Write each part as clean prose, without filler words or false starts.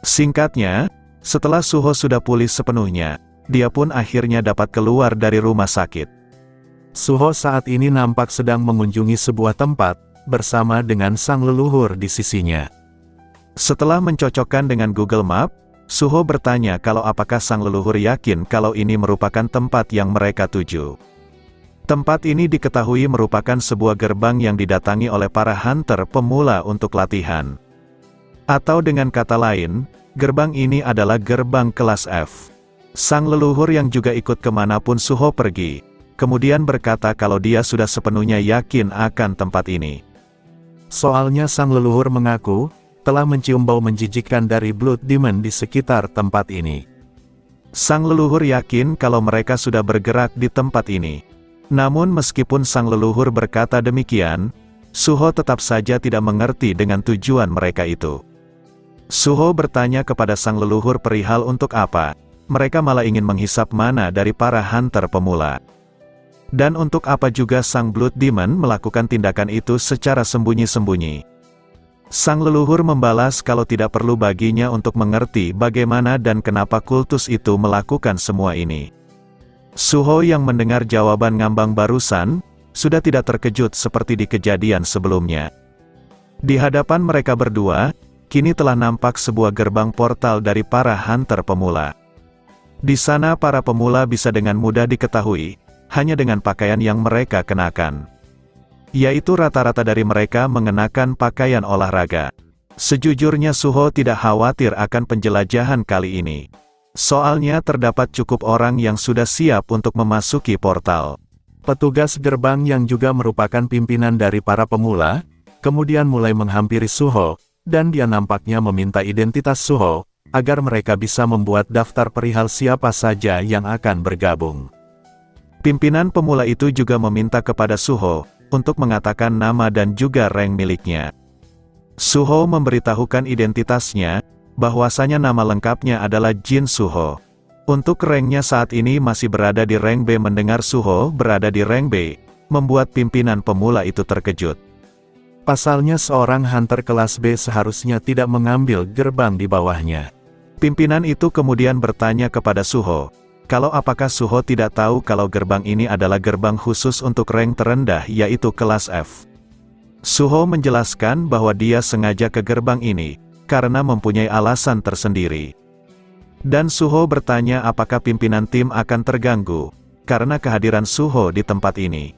Singkatnya, setelah Suho sudah pulih sepenuhnya, dia pun akhirnya dapat keluar dari rumah sakit. Suho saat ini nampak sedang mengunjungi sebuah tempat, bersama dengan sang leluhur di sisinya. Setelah mencocokkan dengan Google Map, Suho bertanya kalau apakah sang leluhur yakin kalau ini merupakan tempat yang mereka tuju. Tempat ini diketahui merupakan sebuah gerbang yang didatangi oleh para hunter pemula untuk latihan. Atau dengan kata lain, gerbang ini adalah gerbang kelas F. Sang leluhur yang juga ikut kemanapun Suho pergi, kemudian berkata kalau dia sudah sepenuhnya yakin akan tempat ini. Soalnya sang leluhur mengaku, telah mencium bau menjijikkan dari Blood Demon di sekitar tempat ini. Sang leluhur yakin kalau mereka sudah bergerak di tempat ini. Namun meskipun sang leluhur berkata demikian, Suho tetap saja tidak mengerti dengan tujuan mereka itu. Suho bertanya kepada sang leluhur perihal untuk apa mereka malah ingin menghisap mana dari para hunter pemula. Dan untuk apa juga sang Blood Demon melakukan tindakan itu secara sembunyi-sembunyi. Sang leluhur membalas kalau tidak perlu baginya untuk mengerti bagaimana dan kenapa kultus itu melakukan semua ini. Suho yang mendengar jawaban ngambang barusan, sudah tidak terkejut seperti di kejadian sebelumnya. Di hadapan mereka berdua, kini telah nampak sebuah gerbang portal dari para hunter pemula. Di sana para pemula bisa dengan mudah diketahui, hanya dengan pakaian yang mereka kenakan. Yaitu rata-rata dari mereka mengenakan pakaian olahraga. Sejujurnya Suho tidak khawatir akan penjelajahan kali ini. Soalnya terdapat cukup orang yang sudah siap untuk memasuki portal. Petugas gerbang yang juga merupakan pimpinan dari para pemula, kemudian mulai menghampiri Suho, dan dia nampaknya meminta identitas Suho, agar mereka bisa membuat daftar perihal siapa saja yang akan bergabung. Pimpinan pemula itu juga meminta kepada Suho untuk mengatakan nama dan juga rank miliknya. Suho memberitahukan identitasnya, bahwasanya nama lengkapnya adalah Jin Suho. Untuk ranknya saat ini masih berada di rank B. Mendengar Suho berada di rank B, membuat pimpinan pemula itu terkejut. Pasalnya seorang hunter kelas B seharusnya tidak mengambil gerbang di bawahnya. Pimpinan itu kemudian bertanya kepada Suho, kalau apakah Suho tidak tahu kalau gerbang ini adalah gerbang khusus untuk rank terendah yaitu kelas F. Suho menjelaskan bahwa dia sengaja ke gerbang ini, karena mempunyai alasan tersendiri. Dan Suho bertanya apakah pimpinan tim akan terganggu, karena kehadiran Suho di tempat ini.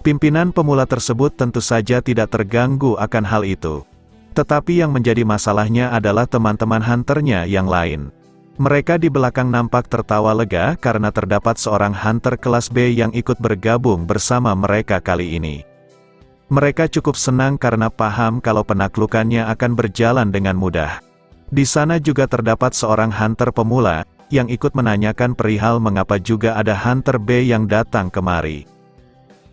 Pimpinan pemula tersebut tentu saja tidak terganggu akan hal itu. Tetapi yang menjadi masalahnya adalah teman-teman hunternya yang lain. Mereka di belakang nampak tertawa lega karena terdapat seorang hunter kelas B yang ikut bergabung bersama mereka kali ini. Mereka cukup senang karena paham kalau penaklukannya akan berjalan dengan mudah. Di sana juga terdapat seorang hunter pemula, yang ikut menanyakan perihal mengapa juga ada hunter B yang datang kemari.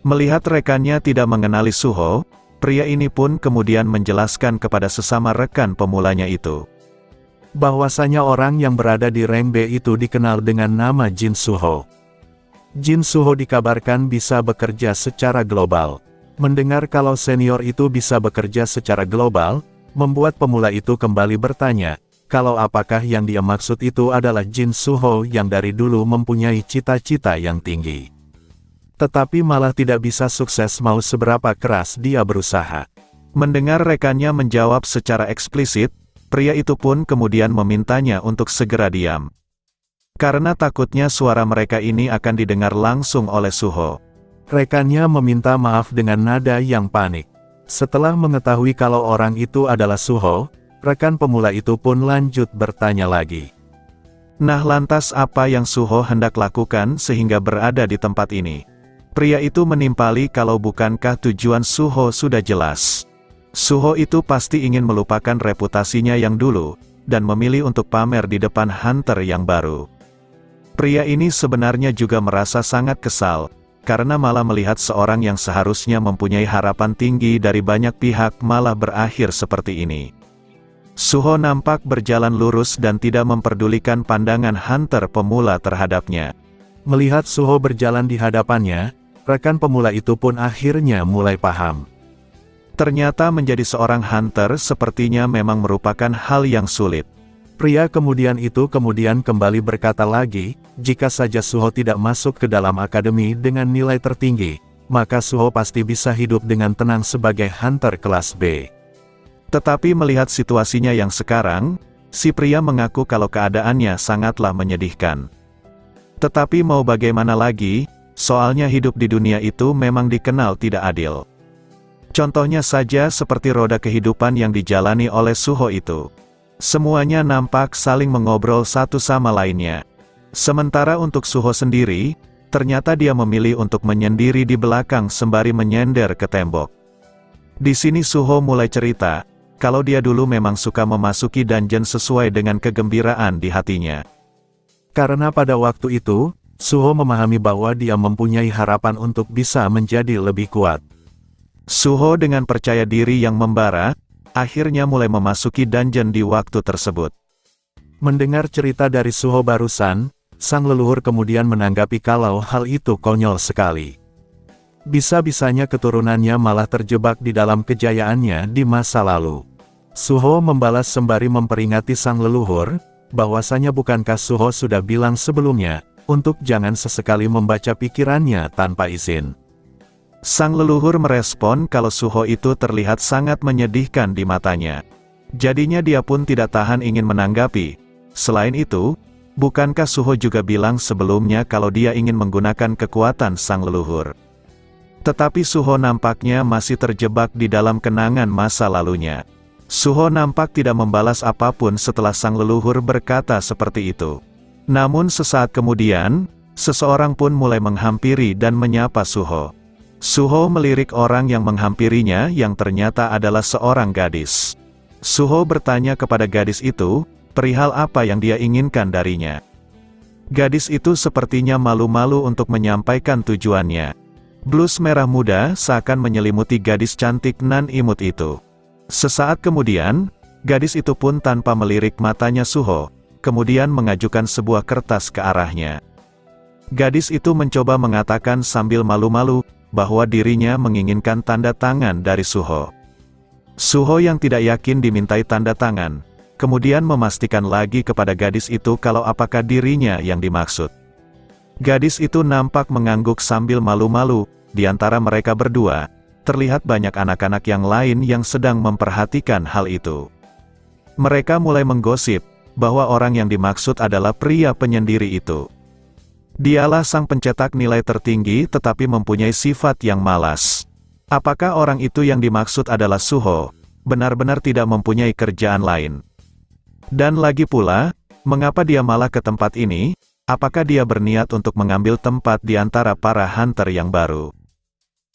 Melihat rekannya tidak mengenali Suho, pria ini pun kemudian menjelaskan kepada sesama rekan pemulanya itu, bahwasanya orang yang berada di rank B itu dikenal dengan nama Jin Suho. Jin Suho dikabarkan bisa bekerja secara global. Mendengar kalau senior itu bisa bekerja secara global, membuat pemula itu kembali bertanya, kalau apakah yang dia maksud itu adalah Jin Suho yang dari dulu mempunyai cita-cita yang tinggi. Tetapi malah tidak bisa sukses mau seberapa keras dia berusaha. Mendengar rekannya menjawab secara eksplisit, pria itu pun kemudian memintanya untuk segera diam. Karena takutnya suara mereka ini akan didengar langsung oleh Suho. Rekannya meminta maaf dengan nada yang panik. Setelah mengetahui kalau orang itu adalah Suho, rekan pemula itu pun lanjut bertanya lagi. Nah lantas apa yang Suho hendak lakukan sehingga berada di tempat ini? Pria itu menimpali kalau bukankah tujuan Suho sudah jelas. Suho itu pasti ingin melupakan reputasinya yang dulu, dan memilih untuk pamer di depan hunter yang baru. Pria ini sebenarnya juga merasa sangat kesal, karena malah melihat seorang yang seharusnya mempunyai harapan tinggi dari banyak pihak malah berakhir seperti ini. Suho nampak berjalan lurus dan tidak memperdulikan pandangan hunter pemula terhadapnya. Melihat Suho berjalan di hadapannya, rekan pemula itu pun akhirnya mulai paham. Ternyata menjadi seorang hunter sepertinya memang merupakan hal yang sulit. Pria kemudian kembali berkata lagi, jika saja Suho tidak masuk ke dalam akademi dengan nilai tertinggi, maka Suho pasti bisa hidup dengan tenang sebagai hunter kelas B. Tetapi melihat situasinya yang sekarang, si pria mengaku kalau keadaannya sangatlah menyedihkan. Tetapi mau bagaimana lagi, soalnya hidup di dunia itu memang dikenal tidak adil. Contohnya saja seperti roda kehidupan yang dijalani oleh Suho itu. Semuanya nampak saling mengobrol satu sama lainnya. Sementara untuk Suho sendiri, ternyata dia memilih untuk menyendiri di belakang sembari menyender ke tembok. Di sini Suho mulai cerita, kalau dia dulu memang suka memasuki dungeon sesuai dengan kegembiraan di hatinya. Karena pada waktu itu, Suho memahami bahwa dia mempunyai harapan untuk bisa menjadi lebih kuat. Suho dengan percaya diri yang membara, akhirnya mulai memasuki dungeon di waktu tersebut. Mendengar cerita dari Suho barusan, sang leluhur kemudian menanggapi kalau hal itu konyol sekali. Bisa-bisanya keturunannya malah terjebak di dalam kejayaannya di masa lalu. Suho membalas sembari memperingati sang leluhur, bahwasanya bukankah Suho sudah bilang sebelumnya, untuk jangan sesekali membaca pikirannya tanpa izin. Sang leluhur merespon kalau Suho itu terlihat sangat menyedihkan di matanya. Jadinya dia pun tidak tahan ingin menanggapi. Selain itu, bukankah Suho juga bilang sebelumnya kalau dia ingin menggunakan kekuatan sang leluhur? Tetapi Suho nampaknya masih terjebak di dalam kenangan masa lalunya. Suho nampak tidak membalas apapun setelah sang leluhur berkata seperti itu. Namun sesaat kemudian, seseorang pun mulai menghampiri dan menyapa Suho. Suho melirik orang yang menghampirinya yang ternyata adalah seorang gadis. Suho bertanya kepada gadis itu, perihal apa yang dia inginkan darinya. Gadis itu sepertinya malu-malu untuk menyampaikan tujuannya. Blus merah muda seakan menyelimuti gadis cantik nan imut itu. Sesaat kemudian, gadis itu pun tanpa melirik matanya Suho, kemudian mengajukan sebuah kertas ke arahnya. Gadis itu mencoba mengatakan sambil malu-malu, bahwa dirinya menginginkan tanda tangan dari Suho. Suho yang tidak yakin dimintai tanda tangan, kemudian memastikan lagi kepada gadis itu kalau apakah dirinya yang dimaksud. Gadis itu nampak mengangguk sambil malu-malu. Di antara mereka berdua, terlihat banyak anak-anak yang lain yang sedang memperhatikan hal itu. Mereka mulai menggosip, bahwa orang yang dimaksud adalah pria penyendiri itu. Dialah sang pencetak nilai tertinggi tetapi mempunyai sifat yang malas. Apakah orang itu yang dimaksud adalah Suho, benar-benar tidak mempunyai kerjaan lain? Dan lagi pula, mengapa dia malah ke tempat ini? Apakah dia berniat untuk mengambil tempat di antara para hunter yang baru?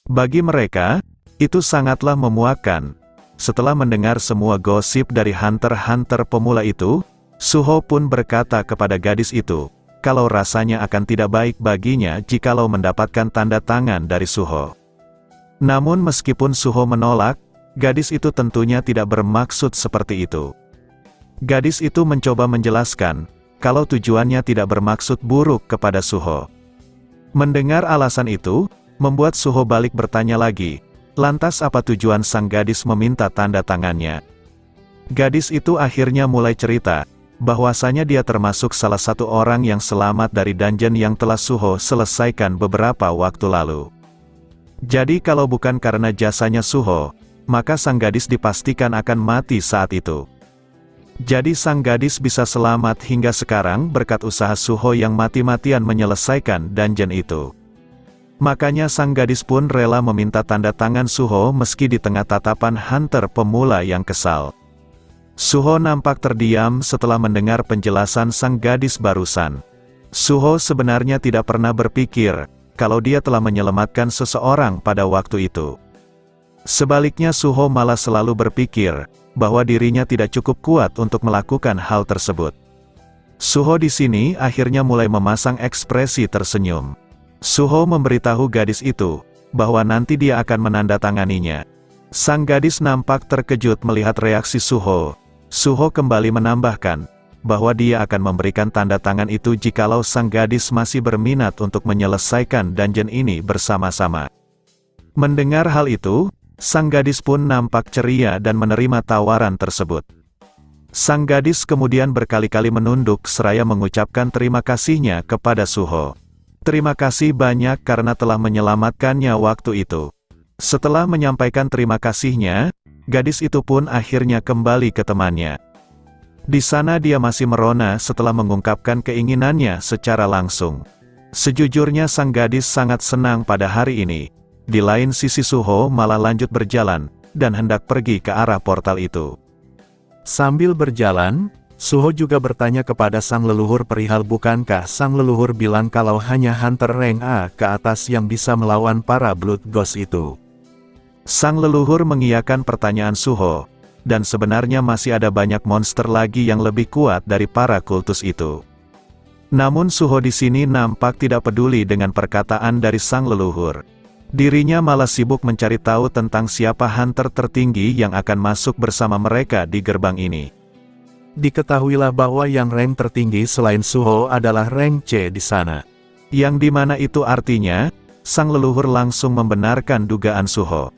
Bagi mereka, itu sangatlah memuakkan. Setelah mendengar semua gosip dari hunter-hunter pemula itu, Suho pun berkata kepada gadis itu, kalau rasanya akan tidak baik baginya jikalau mendapatkan tanda tangan dari Suho. Namun meskipun Suho menolak, gadis itu tentunya tidak bermaksud seperti itu. Gadis itu mencoba menjelaskan, kalau tujuannya tidak bermaksud buruk kepada Suho. Mendengar alasan itu, membuat Suho balik bertanya lagi, lantas apa tujuan sang gadis meminta tanda tangannya? Gadis itu akhirnya mulai cerita, bahwasanya dia termasuk salah satu orang yang selamat dari dungeon yang telah Suho selesaikan beberapa waktu lalu. Jadi kalau bukan karena jasanya Suho, maka sang gadis dipastikan akan mati saat itu. Jadi sang gadis bisa selamat hingga sekarang berkat usaha Suho yang mati-matian menyelesaikan dungeon itu. Makanya sang gadis pun rela meminta tanda tangan Suho meski di tengah tatapan hunter pemula yang kesal. Suho nampak terdiam setelah mendengar penjelasan sang gadis barusan. Suho sebenarnya tidak pernah berpikir, kalau dia telah menyelamatkan seseorang pada waktu itu. Sebaliknya Suho malah selalu berpikir, bahwa dirinya tidak cukup kuat untuk melakukan hal tersebut. Suho di sini akhirnya mulai memasang ekspresi tersenyum. Suho memberitahu gadis itu, bahwa nanti dia akan menandatanganinya. Sang gadis nampak terkejut melihat reaksi Suho. Suho kembali menambahkan, bahwa dia akan memberikan tanda tangan itu jikalau sang gadis masih berminat untuk menyelesaikan dungeon ini bersama-sama. Mendengar hal itu, sang gadis pun nampak ceria dan menerima tawaran tersebut. Sang gadis kemudian berkali-kali menunduk seraya mengucapkan terima kasihnya kepada Suho. Terima kasih banyak karena telah menyelamatkannya waktu itu. Setelah menyampaikan terima kasihnya, gadis itu pun akhirnya kembali ke temannya. Di sana dia masih merona setelah mengungkapkan keinginannya secara langsung. Sejujurnya sang gadis sangat senang pada hari ini. Di lain sisi Suho malah lanjut berjalan, dan hendak pergi ke arah portal itu. Sambil berjalan, Suho juga bertanya kepada sang leluhur perihal bukankah sang leluhur bilang kalau hanya hunter rank A ke atas yang bisa melawan para Blood Ghost itu. Sang leluhur mengiyakan pertanyaan Suho, dan sebenarnya masih ada banyak monster lagi yang lebih kuat dari para kultus itu. Namun Suho di sini nampak tidak peduli dengan perkataan dari sang leluhur. Dirinya malah sibuk mencari tahu tentang siapa hunter tertinggi yang akan masuk bersama mereka di gerbang ini. Diketahuilah bahwa yang rank tertinggi selain Suho adalah rank C di sana. Yang dimana itu artinya, sang leluhur langsung membenarkan dugaan Suho.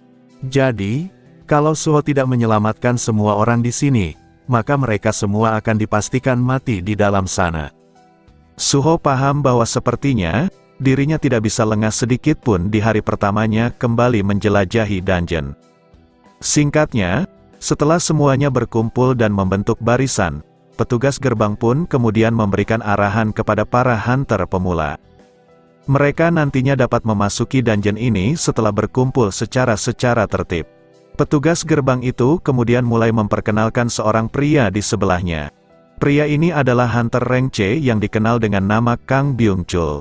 Jadi, kalau Suho tidak menyelamatkan semua orang di sini, maka mereka semua akan dipastikan mati di dalam sana. Suho paham bahwa sepertinya, dirinya tidak bisa lengah sedikit pun di hari pertamanya kembali menjelajahi dungeon. Singkatnya, setelah semuanya berkumpul dan membentuk barisan, petugas gerbang pun kemudian memberikan arahan kepada para hunter pemula. Mereka nantinya dapat memasuki dungeon ini setelah berkumpul secara tertib. Petugas gerbang itu kemudian mulai memperkenalkan seorang pria di sebelahnya. Pria ini adalah hunter rank C yang dikenal dengan nama Kang Byung-chul.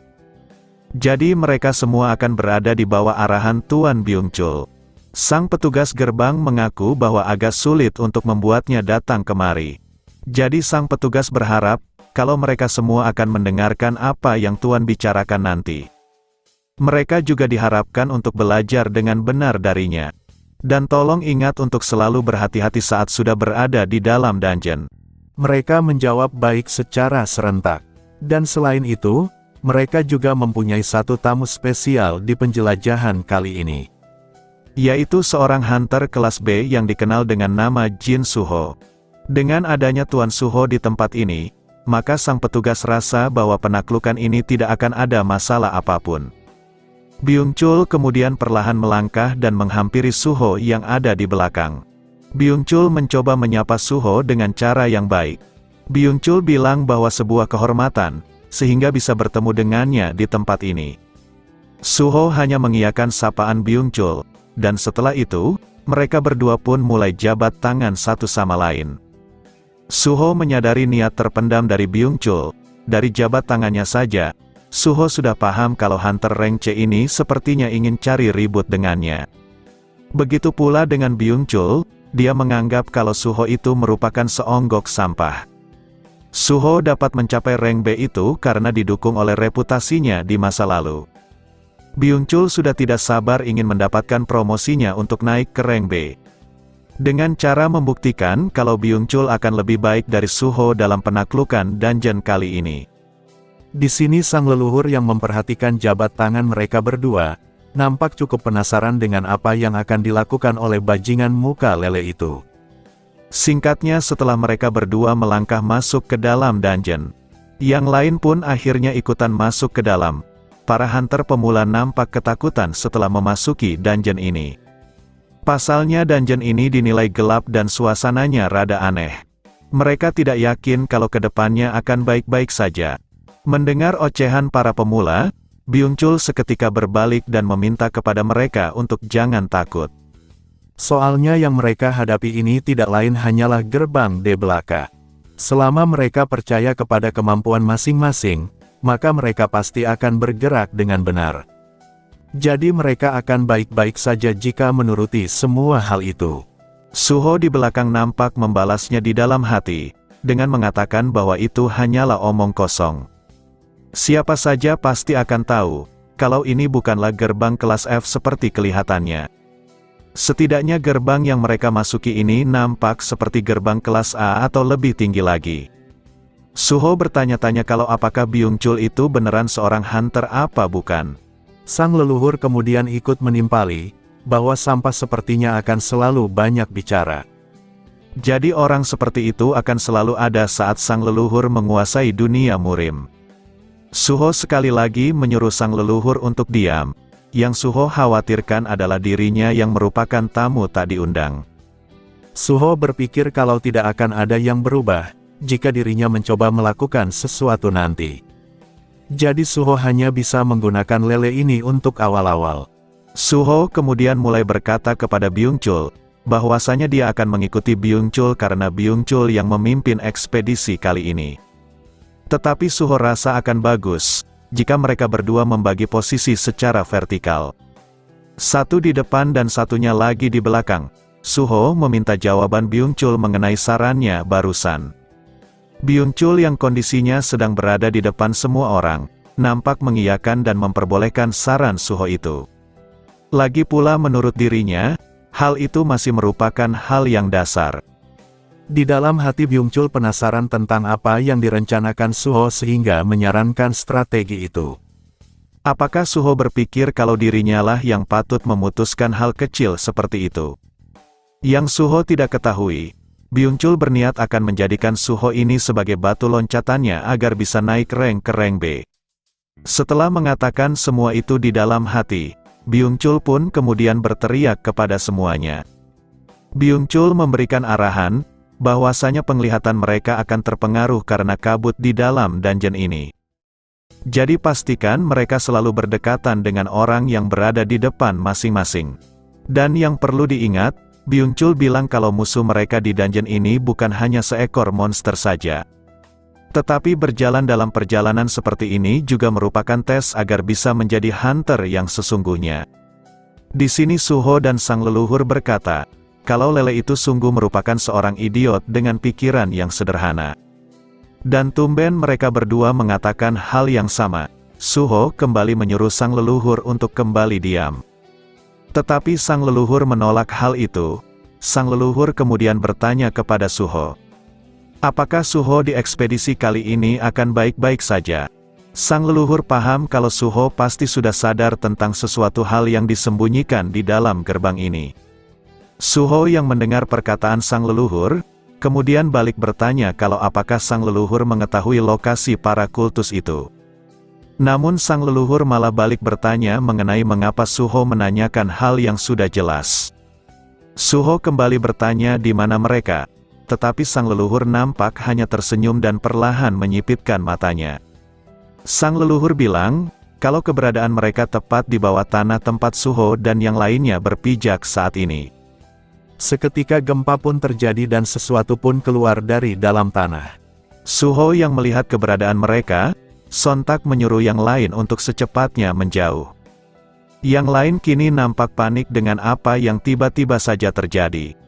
Jadi mereka semua akan berada di bawah arahan Tuan Byung-chul. Sang petugas gerbang mengaku bahwa agak sulit untuk membuatnya datang kemari. Jadi sang petugas berharap, kalau mereka semua akan mendengarkan apa yang Tuan bicarakan nanti. Mereka juga diharapkan untuk belajar dengan benar darinya. Dan tolong ingat untuk selalu berhati-hati saat sudah berada di dalam dungeon. Mereka menjawab baik secara serentak. Dan selain itu, mereka juga mempunyai satu tamu spesial di penjelajahan kali ini. Yaitu seorang hunter kelas B yang dikenal dengan nama Jin Suho. Dengan adanya Tuan Suho di tempat ini, maka sang petugas rasa bahwa penaklukan ini tidak akan ada masalah apapun. Byung-chul kemudian perlahan melangkah dan menghampiri Suho yang ada di belakang. Byung-chul mencoba menyapa Suho dengan cara yang baik. Byung-chul bilang bahwa sebuah kehormatan, sehingga bisa bertemu dengannya di tempat ini. Suho hanya mengiyakan sapaan Byung-chul, dan setelah itu, mereka berdua pun mulai jabat tangan satu sama lain. Suho menyadari niat terpendam dari Byung-chul. Dari jabat tangannya saja, Suho sudah paham kalau hunter rank C ini sepertinya ingin cari ribut dengannya. Begitu pula dengan Byung-chul, dia menganggap kalau Suho itu merupakan seonggok sampah. Suho dapat mencapai rank B itu karena didukung oleh reputasinya di masa lalu. Byung-chul sudah tidak sabar ingin mendapatkan promosinya untuk naik ke rank B. Dengan cara membuktikan kalau Byung-chul akan lebih baik dari Suho dalam penaklukan dungeon kali ini. Di sini sang leluhur yang memperhatikan jabat tangan mereka berdua, nampak cukup penasaran dengan apa yang akan dilakukan oleh bajingan muka lele itu. Singkatnya setelah mereka berdua melangkah masuk ke dalam dungeon, yang lain pun akhirnya ikutan masuk ke dalam. Para hunter pemula nampak ketakutan setelah memasuki dungeon ini. Pasalnya dungeon ini dinilai gelap dan suasananya rada aneh. Mereka tidak yakin kalau kedepannya akan baik-baik saja. Mendengar ocehan para pemula, Byung-chul seketika berbalik dan meminta kepada mereka untuk jangan takut. Soalnya yang mereka hadapi ini tidak lain hanyalah gerbang D belaka. Selama mereka percaya kepada kemampuan masing-masing, maka mereka pasti akan bergerak dengan benar. Jadi mereka akan baik-baik saja jika menuruti semua hal itu. Suho di belakang nampak membalasnya di dalam hati, dengan mengatakan bahwa itu hanyalah omong kosong. Siapa saja pasti akan tahu, kalau ini bukanlah gerbang kelas F seperti kelihatannya. Setidaknya gerbang yang mereka masuki ini nampak seperti gerbang kelas A atau lebih tinggi lagi. Suho bertanya-tanya kalau apakah Byung-chul itu beneran seorang hunter apa bukan. Sang leluhur kemudian ikut menimpali, bahwa sampah sepertinya akan selalu banyak bicara. Jadi orang seperti itu akan selalu ada saat sang leluhur menguasai dunia murim. Suho sekali lagi menyuruh sang leluhur untuk diam. Yang Suho khawatirkan adalah dirinya yang merupakan tamu tak diundang. Suho berpikir kalau tidak akan ada yang berubah, jika dirinya mencoba melakukan sesuatu nanti. Jadi Suho hanya bisa menggunakan lele ini untuk awal-awal. Suho kemudian mulai berkata kepada Byung-chul, bahwasanya dia akan mengikuti Byung-chul karena Byung-chul yang memimpin ekspedisi kali ini. Tetapi Suho rasa akan bagus, jika mereka berdua membagi posisi secara vertikal. Satu di depan dan satunya lagi di belakang. Suho meminta jawaban Byung-chul mengenai sarannya barusan. Byung-chul yang kondisinya sedang berada di depan semua orang, nampak mengiyakan dan memperbolehkan saran Suho itu. Lagi pula menurut dirinya, hal itu masih merupakan hal yang dasar. Di dalam hati Byung-chul penasaran tentang apa yang direncanakan Suho sehingga menyarankan strategi itu. Apakah Suho berpikir kalau dirinya lah yang patut memutuskan hal kecil seperti itu? Yang Suho tidak ketahui, Byung-chul berniat akan menjadikan Suho ini sebagai batu loncatannya agar bisa naik rank ke rank B. Setelah mengatakan semua itu di dalam hati, Byung-chul pun kemudian berteriak kepada semuanya. Byung-chul memberikan arahan, bahwasanya penglihatan mereka akan terpengaruh karena kabut di dalam dungeon ini. Jadi pastikan mereka selalu berdekatan dengan orang yang berada di depan masing-masing. Dan yang perlu diingat, Byung-chul bilang kalau musuh mereka di dungeon ini bukan hanya seekor monster saja. Tetapi berjalan dalam perjalanan seperti ini juga merupakan tes agar bisa menjadi hunter yang sesungguhnya. Di sini Suho dan sang leluhur berkata, kalau lele itu sungguh merupakan seorang idiot dengan pikiran yang sederhana. Dan tumben mereka berdua mengatakan hal yang sama. Suho kembali menyuruh sang leluhur untuk kembali diam. Tetapi sang leluhur menolak hal itu. Sang leluhur kemudian bertanya kepada Suho. Apakah Suho di ekspedisi kali ini akan baik-baik saja? Sang leluhur paham kalau Suho pasti sudah sadar tentang sesuatu hal yang disembunyikan di dalam gerbang ini. Suho yang mendengar perkataan sang leluhur, kemudian balik bertanya kalau apakah sang leluhur mengetahui lokasi para kultus itu. Namun sang leluhur malah balik bertanya mengenai mengapa Suho menanyakan hal yang sudah jelas. Suho kembali bertanya di mana mereka, tetapi sang leluhur nampak hanya tersenyum dan perlahan menyipitkan matanya. Sang leluhur bilang, kalau keberadaan mereka tepat di bawah tanah tempat Suho dan yang lainnya berpijak saat ini. Seketika gempa pun terjadi dan sesuatu pun keluar dari dalam tanah. Suho yang melihat keberadaan mereka, sontak menyuruh yang lain untuk secepatnya menjauh. Yang lain kini nampak panik dengan apa yang tiba-tiba saja terjadi.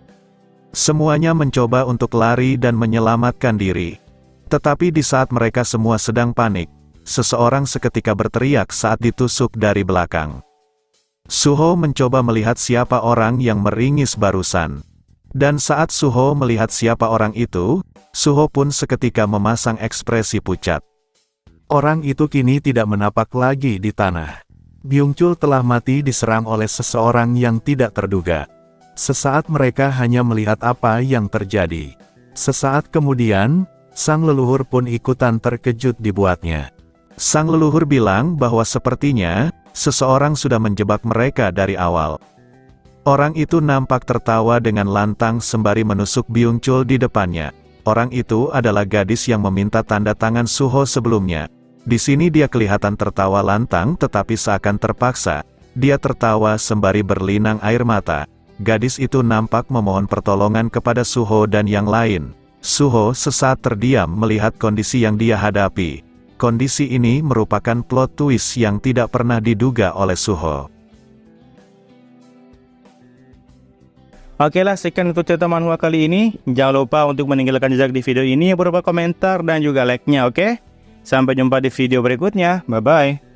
Semuanya mencoba untuk lari dan menyelamatkan diri. Tetapi di saat mereka semua sedang panik, seseorang seketika berteriak saat ditusuk dari belakang. Suho mencoba melihat siapa orang yang meringis barusan. Dan saat Suho melihat siapa orang itu, Suho pun seketika memasang ekspresi pucat. Orang itu kini tidak menapak lagi di tanah. Byung-chul telah mati diserang oleh seseorang yang tidak terduga. Sesaat mereka hanya melihat apa yang terjadi. Sesaat kemudian, sang leluhur pun ikutan terkejut dibuatnya. Sang leluhur bilang bahwa sepertinya, seseorang sudah menjebak mereka dari awal. Orang itu nampak tertawa dengan lantang sembari menusuk Byung-chul di depannya. Orang itu adalah gadis yang meminta tanda tangan Suho sebelumnya. Di sini dia kelihatan tertawa lantang tetapi seakan terpaksa. Dia tertawa sembari berlinang air mata. Gadis itu nampak memohon pertolongan kepada Suho dan yang lain. Suho sesaat terdiam melihat kondisi yang dia hadapi. Kondisi ini merupakan plot twist yang tidak pernah diduga oleh Suho. Oke lah, sekian untuk cerita manhwa kali ini. Jangan lupa untuk meninggalkan jejak di video ini berupa komentar dan juga like-nya, oke? Sampai jumpa di video berikutnya. Bye-bye.